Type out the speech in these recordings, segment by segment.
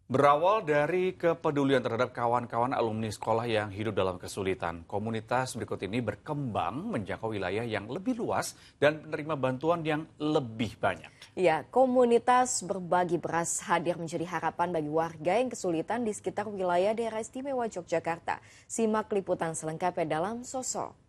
Berawal dari kepedulian terhadap kawan-kawan alumni sekolah yang hidup dalam kesulitan, komunitas berikut ini berkembang menjangkau wilayah yang lebih luas dan menerima bantuan yang lebih banyak. Ya, komunitas berbagi beras hadir menjadi harapan bagi warga yang kesulitan di sekitar wilayah daerah istimewa Yogyakarta. Simak liputan selengkapnya dalam Sosok.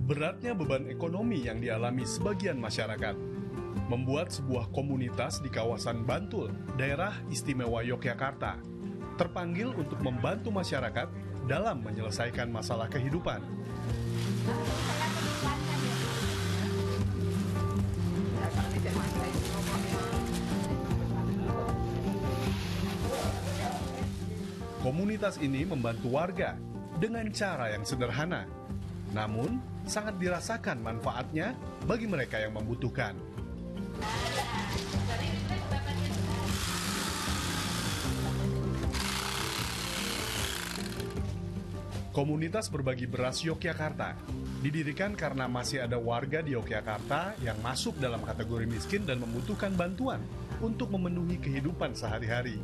Beratnya beban ekonomi yang dialami sebagian masyarakat membuat sebuah komunitas di kawasan Bantul, daerah istimewa Yogyakarta, terpanggil untuk membantu masyarakat dalam menyelesaikan masalah kehidupan. Komunitas ini membantu warga dengan cara yang sederhana, namun sangat dirasakan manfaatnya bagi mereka yang membutuhkan. Komunitas berbagi beras Yogyakarta didirikan karena masih ada warga di Yogyakarta yang masuk dalam kategori miskin dan membutuhkan bantuan untuk memenuhi kehidupan sehari-hari.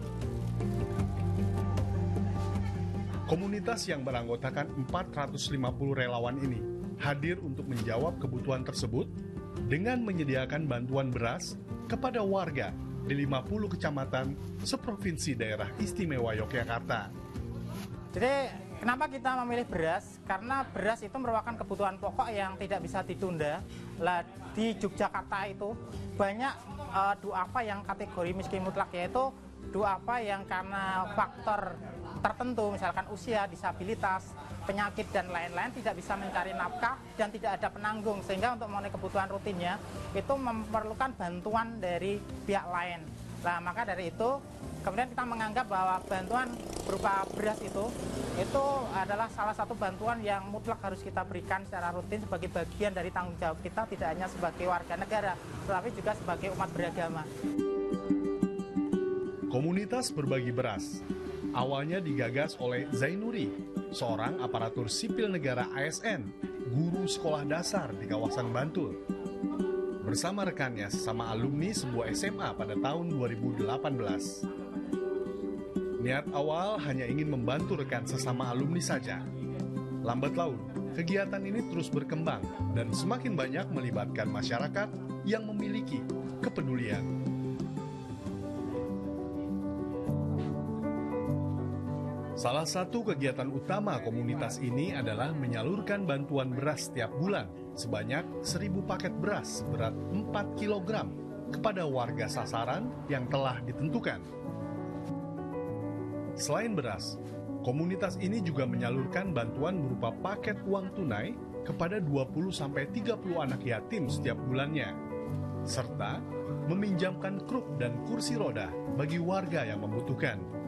Komunitas yang beranggotakan 450 relawan ini hadir untuk menjawab kebutuhan tersebut dengan menyediakan bantuan beras kepada warga di 50 kecamatan seprovinsi daerah istimewa Yogyakarta. Jadi kenapa kita memilih beras? Karena beras itu merupakan kebutuhan pokok yang tidak bisa ditunda. Lah di Yogyakarta itu banyak duafa yang kategori miskin mutlak, yaitu duafa yang karena faktor tertentu, misalkan usia, disabilitas, penyakit, dan lain-lain tidak bisa mencari nafkah dan tidak ada penanggung, sehingga untuk memenuhi kebutuhan rutinnya itu memerlukan bantuan dari pihak lain. Nah, maka dari itu kemudian kita menganggap bahwa bantuan berupa beras itu adalah salah satu bantuan yang mutlak harus kita berikan secara rutin sebagai bagian dari tanggung jawab kita, tidak hanya sebagai warga negara, tetapi juga sebagai umat beragama. Komunitas berbagi beras awalnya digagas oleh Zainuri, seorang aparatur sipil negara ASN, guru sekolah dasar di kawasan Bantul. Bersama rekannya sesama alumni sebuah SMA pada tahun 2018. Niat awal hanya ingin membantu rekan sesama alumni saja. Lambat laun, kegiatan ini terus berkembang dan semakin banyak melibatkan masyarakat yang memiliki kepedulian. Salah satu kegiatan utama komunitas ini adalah menyalurkan bantuan beras setiap bulan sebanyak 1.000 paket beras berat 4 kg kepada warga sasaran yang telah ditentukan. Selain beras, komunitas ini juga menyalurkan bantuan berupa paket uang tunai kepada 20-30 anak yatim setiap bulannya, serta meminjamkan kruk dan kursi roda bagi warga yang membutuhkan.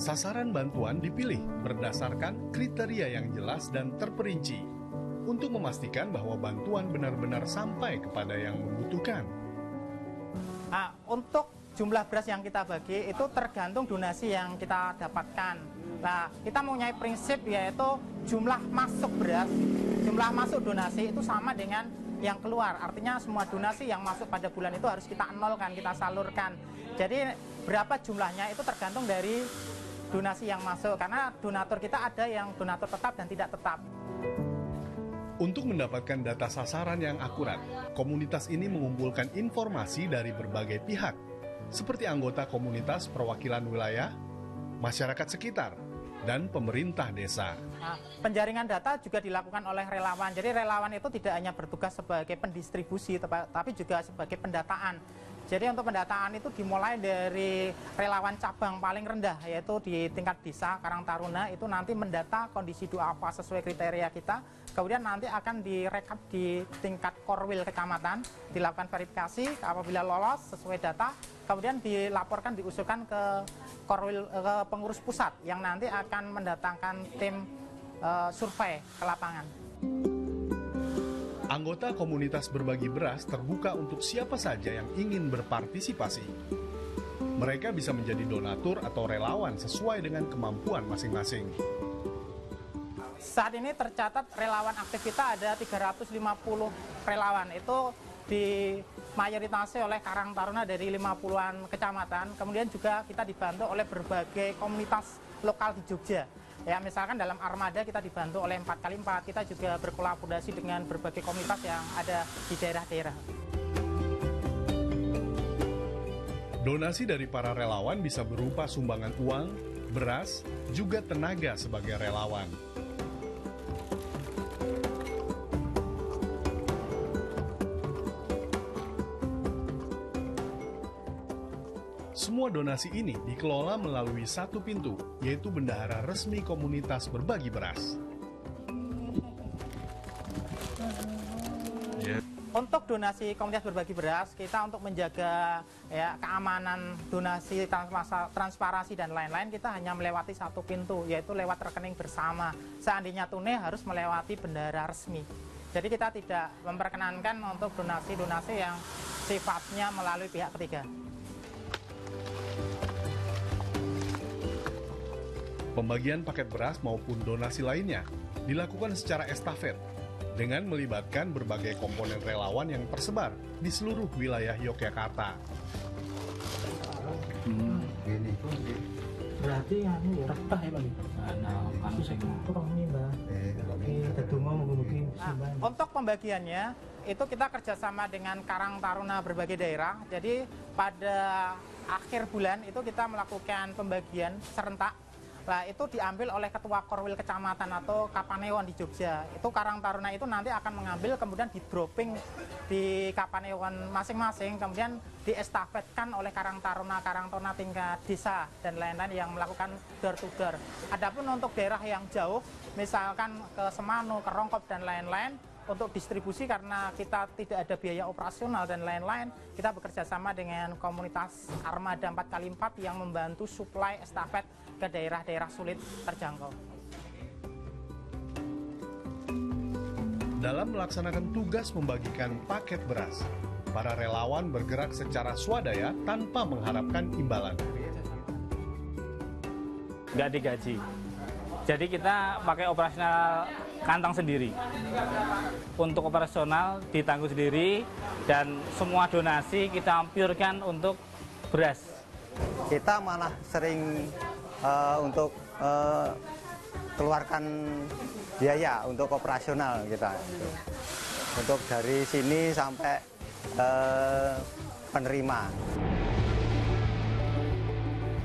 Sasaran bantuan dipilih berdasarkan kriteria yang jelas dan terperinci untuk memastikan bahwa bantuan benar-benar sampai kepada yang membutuhkan. Nah, untuk jumlah beras yang kita bagi itu tergantung donasi yang kita dapatkan. Nah, kita mempunyai prinsip yaitu jumlah masuk beras, jumlah masuk donasi itu sama dengan yang keluar. Artinya semua donasi yang masuk pada bulan itu harus kita nolkan, kita salurkan. Jadi berapa jumlahnya itu tergantung dari donasi yang masuk, karena donatur kita ada yang donatur tetap dan tidak tetap. Untuk mendapatkan data sasaran yang akurat, komunitas ini mengumpulkan informasi dari berbagai pihak, seperti anggota komunitas perwakilan wilayah, masyarakat sekitar, dan pemerintah desa. Nah, penjaringan data juga dilakukan oleh relawan. Jadi relawan itu tidak hanya bertugas sebagai pendistribusi, tapi juga sebagai pendataan. Jadi untuk pendataan itu dimulai dari relawan cabang paling rendah, yaitu di tingkat desa Karang Taruna, itu nanti mendata kondisi duafa sesuai kriteria kita, kemudian nanti akan direkap di tingkat korwil kecamatan, dilakukan verifikasi, apabila lolos sesuai data, kemudian dilaporkan, diusulkan ke korwil, ke pengurus pusat, yang nanti akan mendatangkan tim survei ke lapangan. Anggota komunitas berbagi beras terbuka untuk siapa saja yang ingin berpartisipasi. Mereka bisa menjadi donatur atau relawan sesuai dengan kemampuan masing-masing. Saat ini tercatat relawan aktif kita ada 350 relawan. Itu dimayoritasi oleh Karang Taruna dari 50-an kecamatan. Kemudian juga kita dibantu oleh berbagai komunitas lokal di Jogja. Ya, misalkan dalam armada kita dibantu oleh 4x4, kita juga berkolaborasi dengan berbagai komunitas yang ada di daerah-daerah. Donasi dari para relawan bisa berupa sumbangan uang, beras, juga tenaga sebagai relawan. Semua donasi ini dikelola melalui satu pintu, yaitu bendahara resmi komunitas berbagi beras. Untuk donasi komunitas berbagi beras, kita untuk menjaga keamanan donasi, transparansi dan lain-lain, kita hanya melewati satu pintu, yaitu lewat rekening bersama. Seandainya tunai harus melewati bendahara resmi. Jadi kita tidak memperkenankan untuk donasi-donasi yang sifatnya melalui pihak ketiga. Pembagian paket beras maupun donasi lainnya dilakukan secara estafet dengan melibatkan berbagai komponen relawan yang tersebar di seluruh wilayah Yogyakarta. Berarti retah ya Pak? Untuk pembagiannya itu kita kerjasama dengan Karang Taruna berbagai daerah. Jadi pada akhir bulan itu kita melakukan pembagian serentak. Nah, itu diambil oleh Ketua Korwil Kecamatan atau Kapanewon di Jogja. Itu Karang Taruna itu nanti akan mengambil, kemudian di-dropping di Kapanewon masing-masing, kemudian diestafetkan oleh Karang Taruna tingkat desa dan lain-lain yang melakukan door to door. Adapun untuk daerah yang jauh, misalkan ke Semanu, ke Rongkop dan lain-lain, untuk distribusi karena kita tidak ada biaya operasional dan lain-lain, kita bekerja sama dengan komunitas Armada 4x4 yang membantu suplai estafet ke daerah-daerah sulit terjangkau. Dalam melaksanakan tugas membagikan paket beras, para relawan bergerak secara swadaya tanpa mengharapkan imbalan. Nggak digaji. Jadi kita pakai operasional kantong sendiri. Untuk operasional ditanggung sendiri dan semua donasi kita ampirkan untuk beras. Kita malah sering untuk keluarkan biaya untuk operasional kita. Untuk dari sini sampai penerima.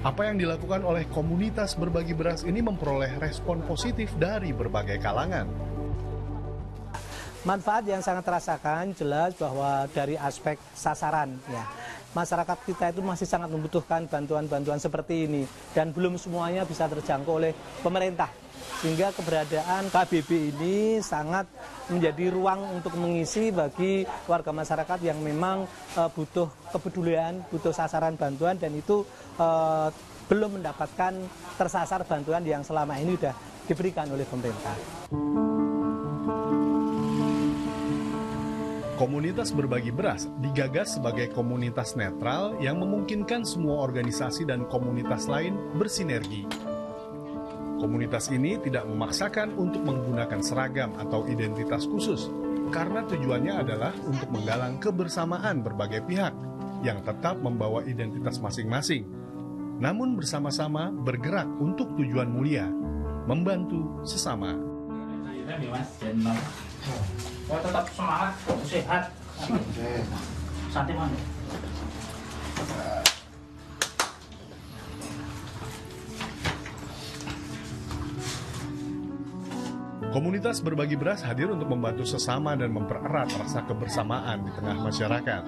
Apa yang dilakukan oleh komunitas berbagi beras ini memperoleh respon positif dari berbagai kalangan. Manfaat yang sangat terasakan jelas bahwa dari aspek sasaran, ya, masyarakat kita itu masih sangat membutuhkan bantuan-bantuan seperti ini dan belum semuanya bisa terjangkau oleh pemerintah. Sehingga keberadaan KBB ini sangat menjadi ruang untuk mengisi bagi warga masyarakat yang memang butuh kepedulian, butuh sasaran bantuan dan itu belum mendapatkan tersasar bantuan yang selama ini sudah diberikan oleh pemerintah. Komunitas berbagi beras digagas sebagai komunitas netral yang memungkinkan semua organisasi dan komunitas lain bersinergi. Komunitas ini tidak memaksakan untuk menggunakan seragam atau identitas khusus, karena tujuannya adalah untuk menggalang kebersamaan berbagai pihak yang tetap membawa identitas masing-masing, namun bersama-sama bergerak untuk tujuan mulia, membantu sesama. Oh, tetap semangat, sehat. Santai mana? Komunitas berbagi beras hadir untuk membantu sesama dan mempererat rasa kebersamaan di tengah masyarakat.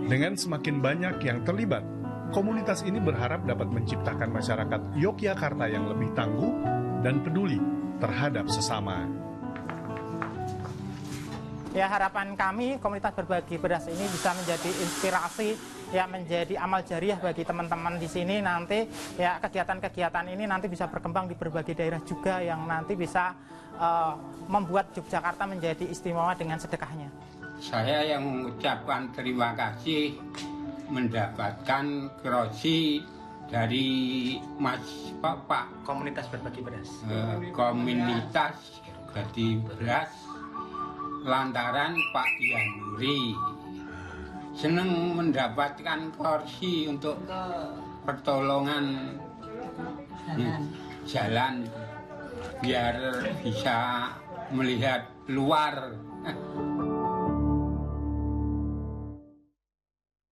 Dengan semakin banyak yang terlibat, komunitas ini berharap dapat menciptakan masyarakat Yogyakarta yang lebih tangguh dan peduli terhadap sesama. Ya, harapan kami komunitas berbagi beras ini bisa menjadi inspirasi, ya menjadi amal jariah bagi teman-teman di sini. Nanti ya kegiatan-kegiatan ini nanti bisa berkembang di berbagai daerah juga yang nanti bisa membuat Yogyakarta menjadi istimewa dengan sedekahnya. Saya yang mengucapkan terima kasih mendapatkan krosi dari Mas Pak Komunitas berbagi beras. Komunitas berbagi beras lantaran Pak Yanuri senang mendapatkan kursi untuk pertolongan jalan biar bisa melihat luar